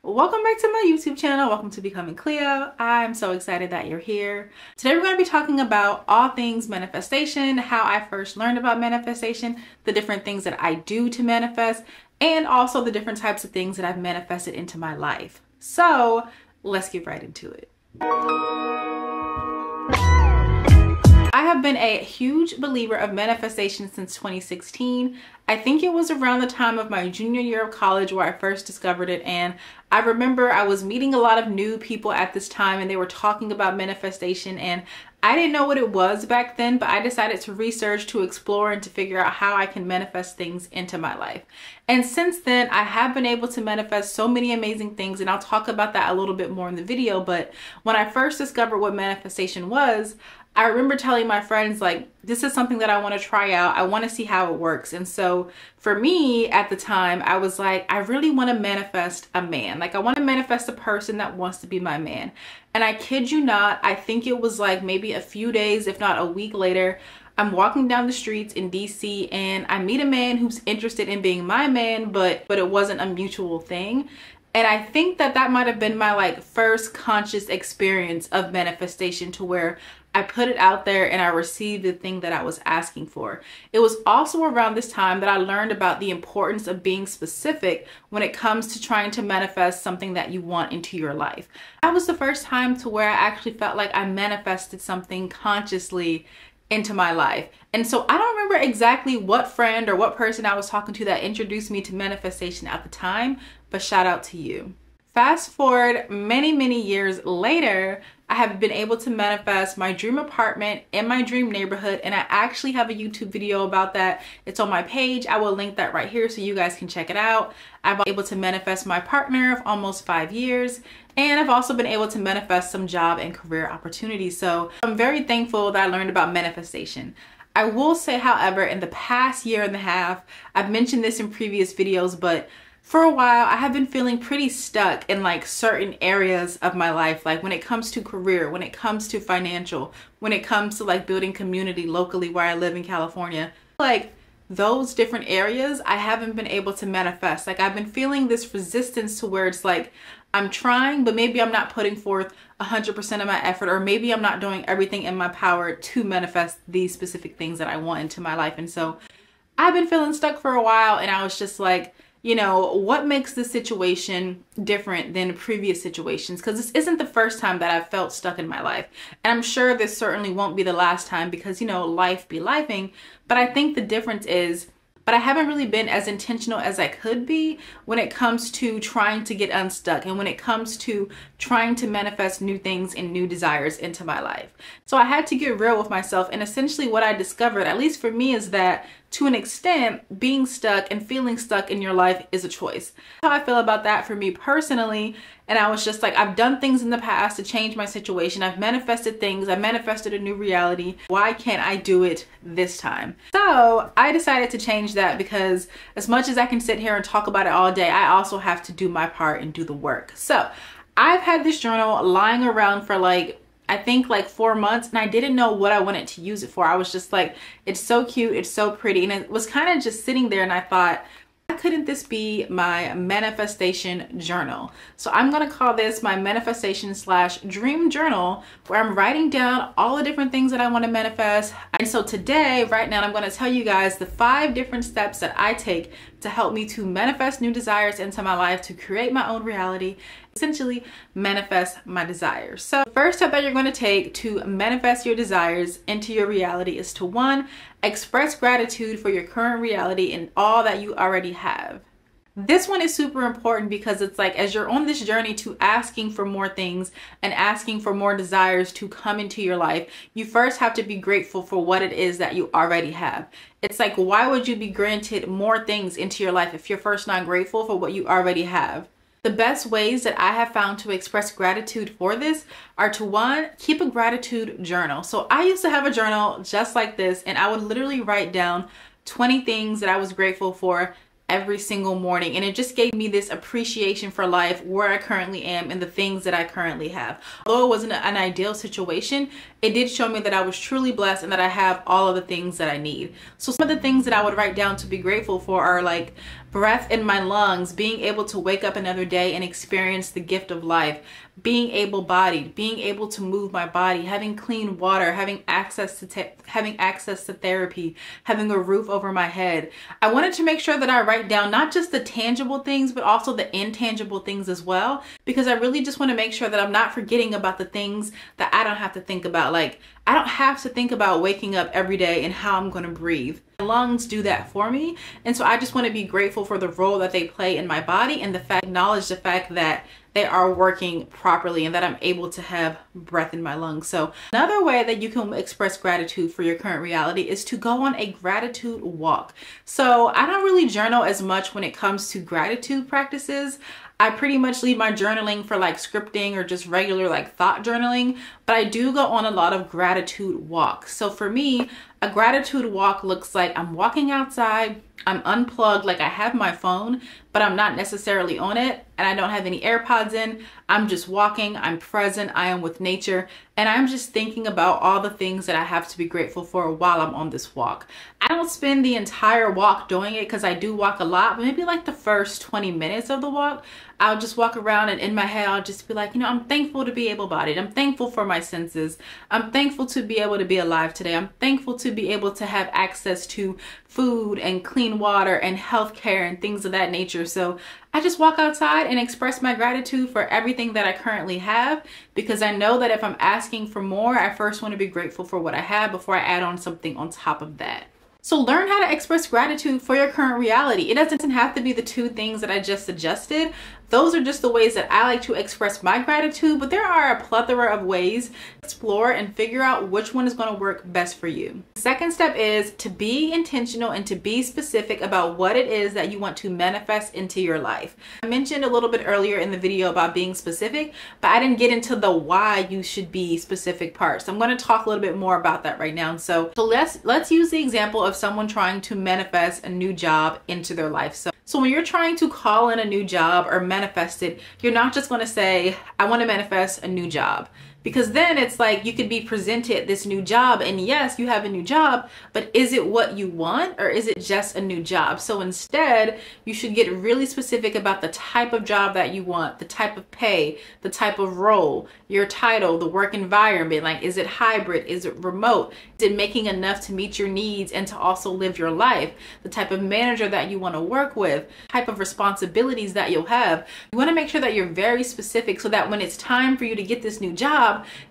Welcome back to my YouTube channel. Welcome to Becoming Cleo. I'm so excited that you're here. Today we're going to be talking about all things manifestation, how I first learned about manifestation, the different things that I do to manifest, and also the different types of things that I've manifested into my life. So let's get right into it. I have been a huge believer of manifestation since 2016. I think it was around the time of my junior year of college where I first discovered it, and I remember I was meeting a lot of new people at this time and they were talking about manifestation, and I didn't know what it was back then, but I decided to research, to explore, and to figure out how I can manifest things into my life. And since then, I have been able to manifest so many amazing things, and I'll talk about that a little bit more in the video. But when I first discovered what manifestation was, I remember telling my friends, like, this is something that I want to try out. I want to see how it works. And so for me at the time, I was like, I really want to manifest a man. Like, I want to manifest a person that wants to be my man. And I kid you not, I think it was like maybe a few days, if not a week later, I'm walking down the streets in DC and I meet a man who's interested in being my man, but it wasn't a mutual thing. And I think that that might have been my first conscious experience of manifestation, to where I put it out there and I received the thing that I was asking for. It was also around this time that I learned about the importance of being specific when it comes to trying to manifest something that you want into your life. That was the first time to where I actually felt like I manifested something consciously into my life. And so I don't remember exactly what friend or what person I was talking to that introduced me to manifestation at the time, but shout out to you. Fast forward many years later, I have been able to manifest my dream apartment in my dream neighborhood, and I actually have a YouTube video about that. It's on my page. I will link that right here so you guys can check it out. I've been able to manifest my partner of almost 5 years, and I've also been able to manifest some job and career opportunities. So I'm very thankful that I learned about manifestation. I will say, however, in the past year and a half, I've mentioned this in previous videos, but for a while, I have been feeling pretty stuck in certain areas of my life. Like when it comes to career, when it comes to financial, when it comes to building community locally where I live in California. Those different areas, I haven't been able to manifest. I've been feeling this resistance to where it's I'm trying, but maybe I'm not putting forth 100% of my effort, or maybe I'm not doing everything in my power to manifest these specific things that I want into my life. And so I've been feeling stuck for a while, and I was just like, you know, what makes this situation different than previous situations? Because this isn't the first time that I've felt stuck in my life. And I'm sure this certainly won't be the last time, because, you know, life be lifing. But I think the difference is, but I haven't really been as intentional as I could be when it comes to trying to get unstuck, and when it comes to trying to manifest new things and new desires into my life. So I had to get real with myself, and essentially what I discovered, at least for me, is that to an extent, being stuck and feeling stuck in your life is a choice. How I feel about that for me personally, and I was just like, I've done things in the past to change my situation. I've manifested things. I manifested a new reality. Why can't I do it this time? So I decided to change that, because as much as I can sit here and talk about it all day, I also have to do my part and do the work. So I've had this journal lying around for I think 4 months, and I didn't know what I wanted to use it for. I was just like, it's so cute, it's so pretty, and it was kind of just sitting there, and I thought, why couldn't this be my manifestation journal? So I'm gonna call this my manifestation / dream journal, where I'm writing down all the different things that I want to manifest. And so today, right now, I'm gonna tell you guys the 5 different steps that I take to help me to manifest new desires into my life, to create my own reality, essentially manifest my desires. So the first step that you're going to take to manifest your desires into your reality is to 1, express gratitude for your current reality and all that you already have. This one is super important, because it's as you're on this journey to asking for more things and asking for more desires to come into your life, you first have to be grateful for what it is that you already have. It's why would you be granted more things into your life if you're first not grateful for what you already have? The best ways that I have found to express gratitude for this are to 1, keep a gratitude journal. So I used to have a journal just like this, and I would literally write down 20 things that I was grateful for every single morning, and it just gave me this appreciation for life, where I currently am, and the things that I currently have. Although it wasn't an ideal situation, it did show me that I was truly blessed and that I have all of the things that I need. So some of the things that I would write down to be grateful for are breath in my lungs, being able to wake up another day and experience the gift of life, being able-bodied, being able to move my body, having clean water, having access to therapy, having a roof over my head. I wanted to make sure that I write down not just the tangible things, but also the intangible things as well, because I really just want to make sure that I'm not forgetting about the things that I don't have to think about. Like, I don't have to think about waking up every day and how I'm going to breathe. My lungs do that for me. And so I just want to be grateful for the role that they play in my body, and acknowledge the fact that they are working properly and that I'm able to have breath in my lungs. So another way that you can express gratitude for your current reality is to go on a gratitude walk. So I don't really journal as much when it comes to gratitude practices. I pretty much leave my journaling for like scripting or just regular like thought journaling, but I do go on a lot of gratitude walks. So for me, a gratitude walk looks like I'm walking outside, I'm unplugged, like I have my phone, but I'm not necessarily on it, and I don't have any AirPods in. I'm just walking, I'm present, I am with nature, and I'm just thinking about all the things that I have to be grateful for while I'm on this walk. I don't spend the entire walk doing it because I do walk a lot, but maybe like the first 20 minutes of the walk, I'll just walk around and in my head, I'll just be like, you know, I'm thankful to be able-bodied. I'm thankful for my senses. I'm thankful to be able to be alive today. I'm thankful to be able to have access to food and clean water and healthcare and things of that nature. So I just walk outside and express my gratitude for everything that I currently have, because I know that if I'm asking for more, I first want to be grateful for what I have before I add on something on top of that. So learn how to express gratitude for your current reality. It doesn't have to be the two things that I just suggested. Those are just the ways that I like to express my gratitude, but there are a plethora of ways to explore and figure out which one is going to work best for you. The second step is to be intentional and to be specific about what it is that you want to manifest into your life. I mentioned a little bit earlier in the video about being specific, but I didn't get into the why you should be specific part. So I'm going to talk a little bit more about that right now. So let's use the example of someone trying to manifest a new job into their life. So when you're trying to call in a new job or manifest it, you're not just going to say, I want to manifest a new job. Because then it's like you could be presented this new job, and yes, you have a new job, but is it what you want, or is it just a new job? So instead, you should get really specific about the type of job that you want, the type of pay, the type of role, your title, the work environment. Like, is it hybrid? Is it remote? Is it making enough to meet your needs and to also live your life? The type of manager that you want to work with, type of responsibilities that you'll have. You want to make sure that you're very specific so that when it's time for you to get this new job,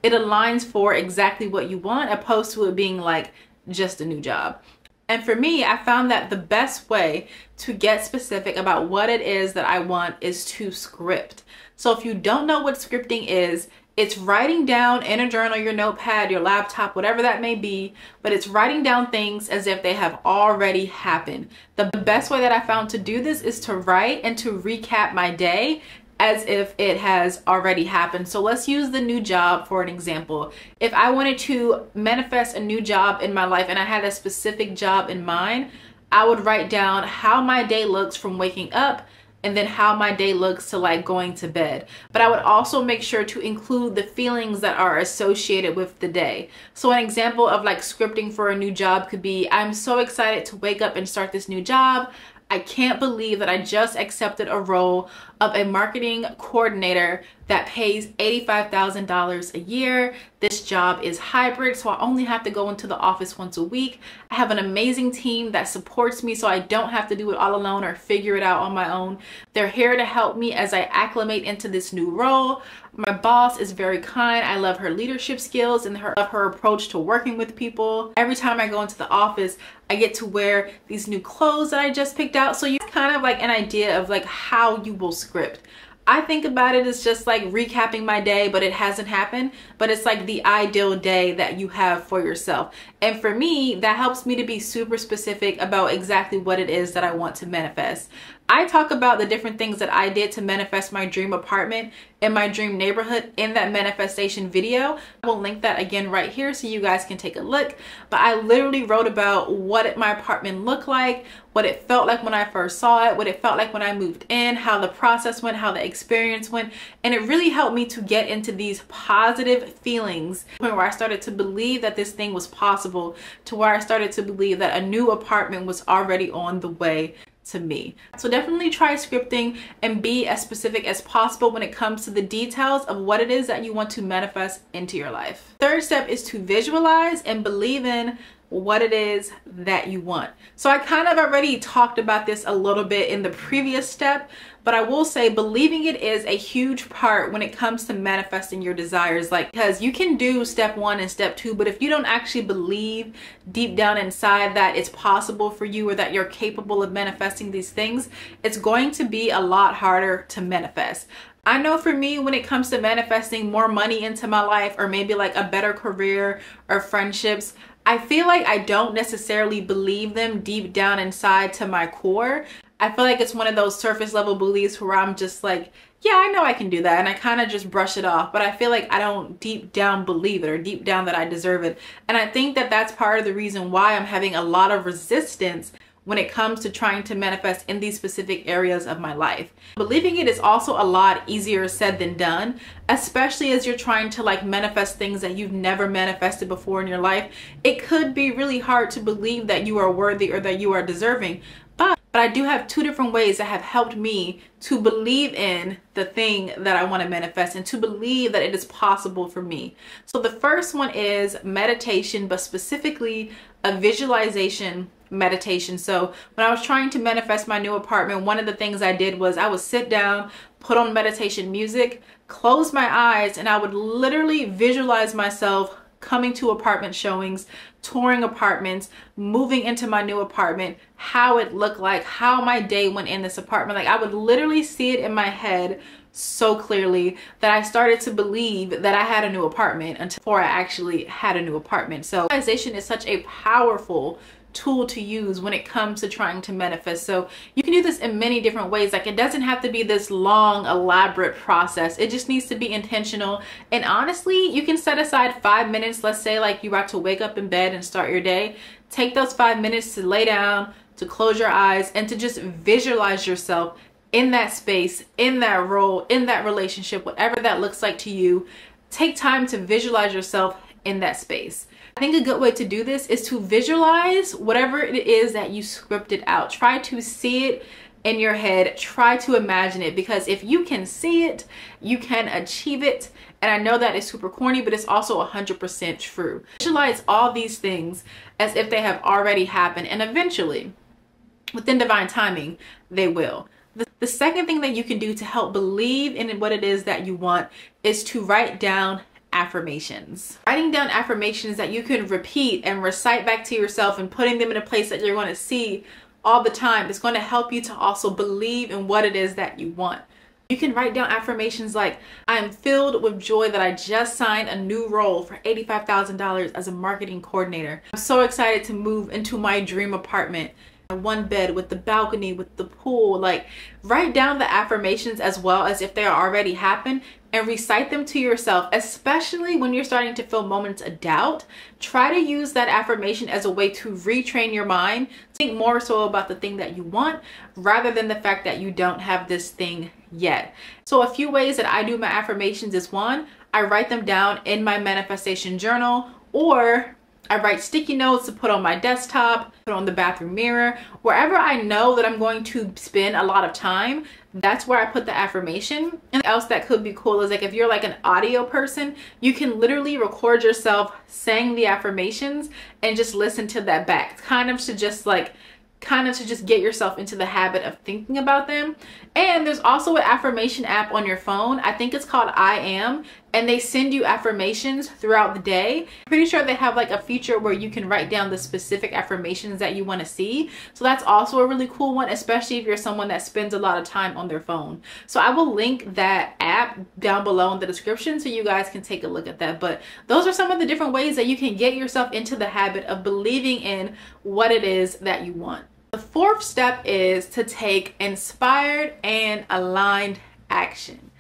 it aligns for exactly what you want, opposed to it being like just a new job. And for me, I found that the best way to get specific about what it is that I want is to script. So if you don't know what scripting is, it's writing down in a journal, your notepad, your laptop, whatever that may be, but it's writing down things as if they have already happened. The best way that I found to do this is to write and to recap my day as if it has already happened. So let's use the new job for an example. If I wanted to manifest a new job in my life and I had a specific job in mind, I would write down how my day looks from waking up and then how my day looks to like going to bed. But I would also make sure to include the feelings that are associated with the day. So an example of like scripting for a new job could be, I'm so excited to wake up and start this new job. I can't believe that I just accepted a role of a marketing coordinator that pays $85,000 a year. This job is hybrid, so I only have to go into the office once a week. I have an amazing team that supports me so I don't have to do it all alone or figure it out on my own. They're here to help me as I acclimate into this new role. My boss is very kind. I love her leadership skills and love her approach to working with people. Every time I go into the office, I get to wear these new clothes that I just picked out. So you kind of like an idea of like how you will script. I think about it as just like recapping my day, but it hasn't happened. But it's like the ideal day that you have for yourself. And for me, that helps me to be super specific about exactly what it is that I want to manifest. I talk about the different things that I did to manifest my dream apartment in my dream neighborhood in that manifestation video. I will link that again right here so you guys can take a look. But I literally wrote about what my apartment looked like, what it felt like when I first saw it, what it felt like when I moved in, how the process went, how the experience went. And it really helped me to get into these positive feelings where I started to believe that this thing was possible, to where I started to believe that a new apartment was already on the way to me. So definitely try scripting and be as specific as possible when it comes to the details of what it is that you want to manifest into your life. Third step is to visualize and believe in what it is that you want. So I kind of already talked about this a little bit in the previous step, but I will say believing it is a huge part when it comes to manifesting your desires. Like, because you can do step 1 and step 2, but if you don't actually believe deep down inside that it's possible for you or that you're capable of manifesting these things, it's going to be a lot harder to manifest. I know for me, when it comes to manifesting more money into my life, or maybe like a better career or friendships, I feel like I don't necessarily believe them deep down inside to my core. I feel like it's one of those surface level beliefs where I'm just like, yeah, I know I can do that, and I kind of just brush it off, but I feel like I don't deep down believe it, or deep down that I deserve it. And I think that that's part of the reason why I'm having a lot of resistance when it comes to trying to manifest in these specific areas of my life. Believing it is also a lot easier said than done, especially as you're trying to like manifest things that you've never manifested before in your life. It could be really hard to believe that you are worthy or that you are deserving. But I do have 2 different ways that have helped me to believe in the thing that I want to manifest and to believe that it is possible for me. So the first one is meditation, but specifically a visualization meditation. So when I was trying to manifest my new apartment, one of the things I did was I would sit down, put on meditation music, close my eyes, and I would literally visualize myself coming to apartment showings, touring apartments, moving into my new apartment, how it looked like, how my day went in this apartment. Like, I would literally see it in my head so clearly that I started to believe that I had a new apartment before I actually had a new apartment. So visualization is such a powerful tool to use when it comes to trying to manifest. So you can do this in many different ways. Like, it doesn't have to be this long, elaborate process. It just needs to be intentional. And honestly, you can set aside 5 minutes. Let's say like you're about to wake up in bed and start your day. Take those 5 minutes to lay down, to close your eyes, and to just visualize yourself in that space, in that role, in that relationship, whatever that looks like to you. Take time to visualize yourself in that space. I think a good way to do this is to visualize whatever it is that you scripted out. Try to see it in your head. Try to imagine it, because if you can see it, you can achieve it. And I know that is super corny, but it's also 100% true. Visualize all these things as if they have already happened, and eventually, within divine timing, they will. The second thing that you can do to help believe in what it is that you want is to write down affirmations. Writing down affirmations that you can repeat and recite back to yourself and putting them in a place that you're going to see all the time is going to help you to also believe in what it is that you want. You can write down affirmations like, I am filled with joy that I just signed a new role for $85,000 as a marketing coordinator. I'm so excited to move into my dream apartment. 1 bed with the balcony, with the pool. Like, write down the affirmations as well as if they already happened, and recite them to yourself, especially when you're starting to feel moments of doubt. Try to use that affirmation as a way to retrain your mind. Think more so about the thing that you want rather than the fact that you don't have this thing yet. So a few ways that I do my affirmations is, 1, I write them down in my manifestation journal, or I write sticky notes to put on my desktop, put on the bathroom mirror, wherever I know that I'm going to spend a lot of time. That's where I put the affirmation. And else that could be cool is like, if you're like an audio person, you can literally record yourself saying the affirmations and just listen to that back. Kind of to just get yourself into the habit of thinking about them. And there's also an affirmation app on your phone. I think it's called I Am, and they send you affirmations throughout the day. I'm pretty sure they have like a feature where you can write down the specific affirmations that you want to see. So that's also a really cool one, especially if you're someone that spends a lot of time on their phone. So I will link that app down below in the description so you guys can take a look at that. But those are some of the different ways that you can get yourself into the habit of believing in what it is that you want. The 4th step is to take inspired and aligned action.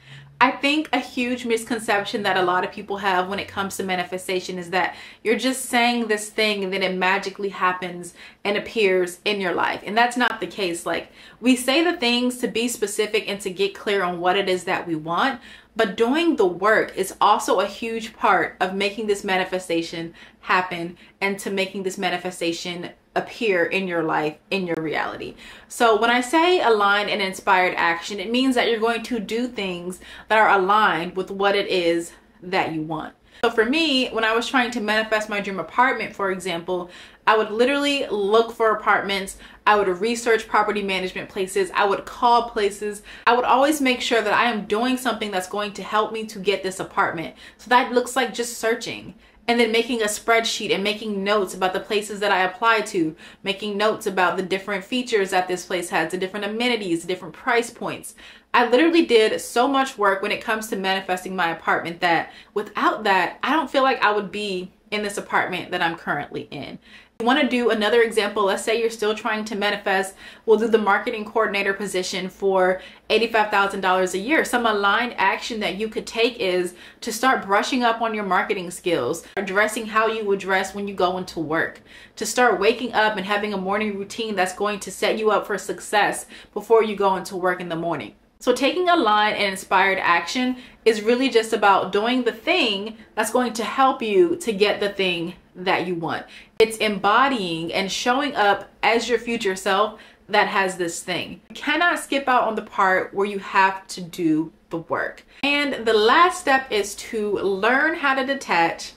I think a huge misconception that a lot of people have when it comes to manifestation is that you're just saying this thing and then it magically happens and appears in your life. And that's not the case. Like, we say the things to be specific and to get clear on what it is that we want, but doing the work is also a huge part of making this manifestation happen and to making this manifestation appear in your life, in your reality. So when I say aligned and inspired action, it means that you're going to do things that are aligned with what it is that you want. So for me, when I was trying to manifest my dream apartment, for example, I would literally look for apartments. I would research property management places. I would call places. I would always make sure that I am doing something that's going to help me to get this apartment. So that looks like just searching, and then making a spreadsheet and making notes about the places that I apply to, making notes about the different features that this place has, the different amenities, the different price points. I literally did so much work when it comes to manifesting my apartment that without that, I don't feel like I would be in this apartment that I'm currently in. You want to do another example. Let's say you're still trying to manifest. We'll do the marketing coordinator position for $85,000 a year. Some aligned action that you could take is to start brushing up on your marketing skills, addressing how you would dress when you go into work, to start waking up and having a morning routine that's going to set you up for success before you go into work in the morning. So taking aligned and inspired action is really just about doing the thing that's going to help you to get the thing that you want. It's embodying and showing up as your future self that has this thing. You cannot skip out on the part where you have to do the work. And the last step is to learn how to detach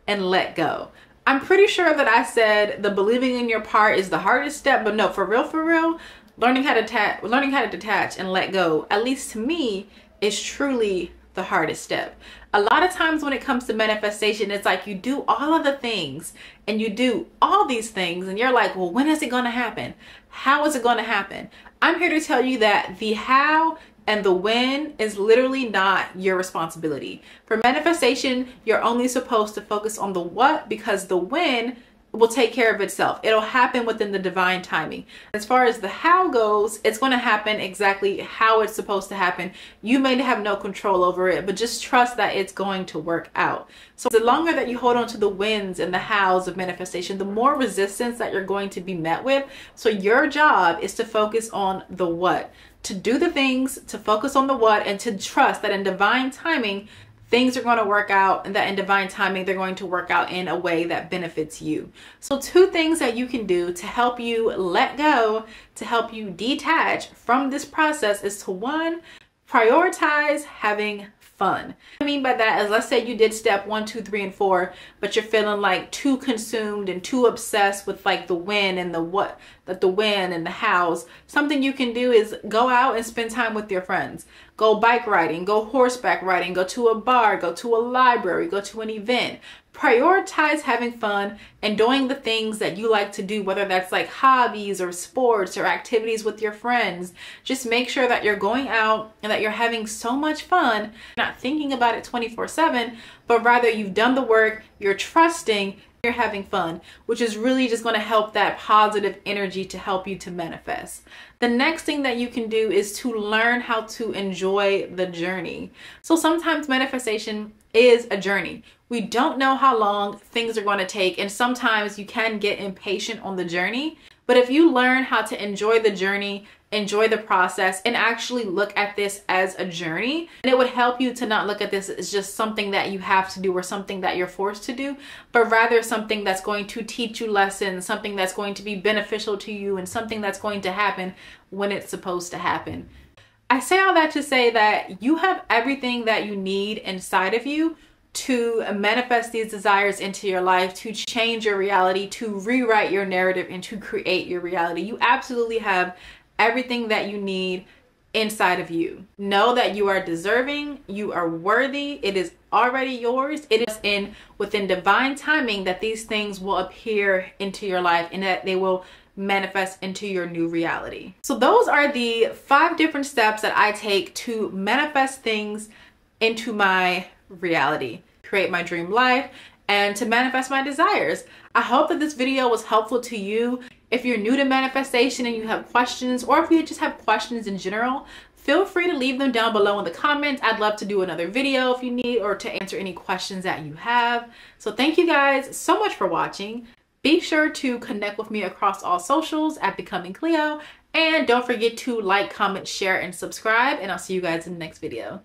and let go. I'm pretty sure that I said the believing in your part is the hardest step, but no, for real, learning how to detach and let go, at least to me, is truly the hardest step. A lot of times when it comes to manifestation, it's like you do all of the things and you do all these things and you're like, well, when is it going to happen? How is it going to happen? I'm here to tell you that the how and the when is literally not your responsibility. For manifestation, you're only supposed to focus on the what, because the when will take care of itself. It'll happen within the divine timing. As far as the how goes, it's going to happen exactly how it's supposed to happen. You may have no control over it, but just trust that it's going to work out. So the longer that you hold on to the whens and the hows of manifestation, the more resistance that you're going to be met with. So your job is to focus on the what, to do the things, to focus on the what, and to trust that in divine timing, things are going to work out, and that in divine timing, they're going to work out in a way that benefits you. So 2 things that you can do to help you let go, to help you detach from this process is to 1, prioritize having fun. What I mean by that is, let's say you did step 1, 2, 3, and 4, but you're feeling like too consumed and too obsessed with like the when and the what, the when and the hows. Something you can do is go out and spend time with your friends. Go bike riding, go horseback riding, go to a bar, go to a library, go to an event. Prioritize having fun and doing the things that you like to do, whether that's like hobbies or sports or activities with your friends. Just make sure that you're going out and that you're having so much fun, not thinking about it 24/7, but rather you've done the work, you're trusting, you're having fun, which is really just going to help that positive energy to help you to manifest. The next thing that you can do is to learn how to enjoy the journey. So sometimes manifestation is a journey. We don't know how long things are going to take, and sometimes you can get impatient on the journey. But if you learn how to enjoy the journey, enjoy the process, and actually look at this as a journey, and it would help you to not look at this as just something that you have to do or something that you're forced to do, but rather something that's going to teach you lessons, something that's going to be beneficial to you, and something that's going to happen when it's supposed to happen. I say all that to say that you have everything that you need inside of you to manifest these desires into your life, to change your reality, to rewrite your narrative, and to create your reality. You absolutely have everything that you need inside of you. Know that you are deserving, you are worthy, it is already yours. It is within divine timing that these things will appear into your life and that they will manifest into your new reality. So those are the 5 different steps that I take to manifest things into my reality, create my dream life, and to manifest my desires. I hope that this video was helpful to you. If you're new to manifestation and you have questions, or if you just have questions in general, feel free to leave them down below in the comments. I'd love to do another video if you need, or to answer any questions that you have. So thank you guys so much for watching. Be sure to connect with me across all socials at Becoming Cleo. And don't forget to like, comment, share, and subscribe. And I'll see you guys in the next video.